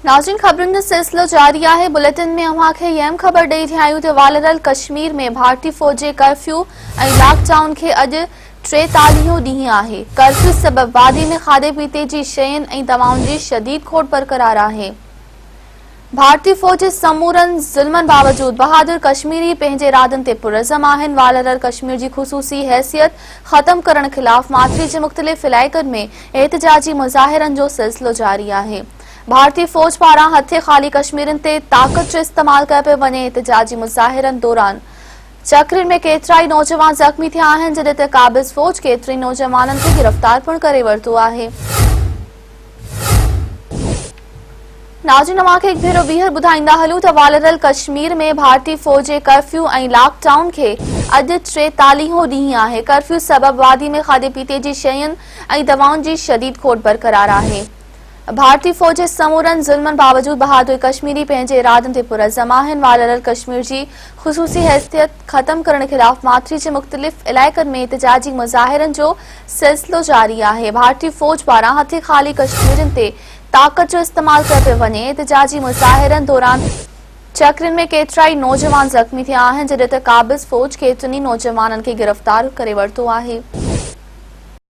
नाज़रीन, ख़बरुनि जो सिलसिलो जारी है। बुलेटिन में अवांखे यम ख़बर ॾेई रहिया आहियूं त वालरल कश्मीर में भारतीय फ़ौज जे कर्फ्यू ऐं लॉकडाउन खे अॼु 43हों ॾींहुं आहे। कर्फ्यू सबबि वादी में खाधे पीते जी शयुनि ऐं दवाउनि जी शदीद खोट बरक़रार आहे। भारतीय फ़ौज जे समूरनि ज़ुल्मनि बावजूद बहादुर कश्मीरी पंहिंजे इरादनि ते पुरज़म आहिनि। वालरल कश्मीर जी ख़ुसूसी हैसियत ख़त्म करण ख़िलाफ़ मातरी जे मुख़्तलिफ़ इलाइक़नि में एहतिजाजी मुज़ाहिरनि जो सिलसिलो जारी आहे। भारतीय फ़ौज पारां हथे ख़ाली कश्मीरनि ते ताक़त जो इस्तेमाल कयो पियो वञे। एहतिजाजी मुज़ाहिरनि दौरान चक्रिन में केतिरा नौजवान ज़ख़्मी थिया आहिनि, जॾहिं त क़ाबिज़ फ़ौज केतिरनि नौजवाननि खे गिरफ़्तार पिणु करे वरितो आहे। नाज़रीन, अवांखे हिकु भेरो ॿीहर ॿुधाईंदा हलूं त वालरल कश्मीर में भारतीय फ़ौज जे कर्फ्यू ऐं लॉकडाउन खे अॼु 43हों ॾींहुं आहे। कर्फ्यू सबबि वादी में खाधे पीते जी शयुनि ऐं दवाउनि जी शदीद खोट बरक़रार आहे। भारतीय फ़ौज जे समूरनि ज़ुल्मनि बावजूद बहादुर कश्मीरी पंहिंजे इरादनि ते पुरज़म आहिनि। वालरल कश्मीर जी ख़ुसूसी हैसियत ख़त्म करण ख़िलाफ़ मातरी जे मुख़्तलिफ़ इलाइक़नि में एहतिजाजी मुज़ाहिरनि जो सिलसिलो जारी आहे। भारतीय फ़ौज पारां हथे ख़ाली कश्मीरनि ते ताक़त जो इस्तेमाल कयो पियो वञे। एहतिजाजी मुज़ाहिरनि दौरान चक्रिन में केतिरा नौजवान ज़ख़्मी थिया आहिनि, जॾहिं त क़ाबिज़ फ़ौज केतिरनि नौजवाननि खे गिरफ़्तार करे वरितो आहे।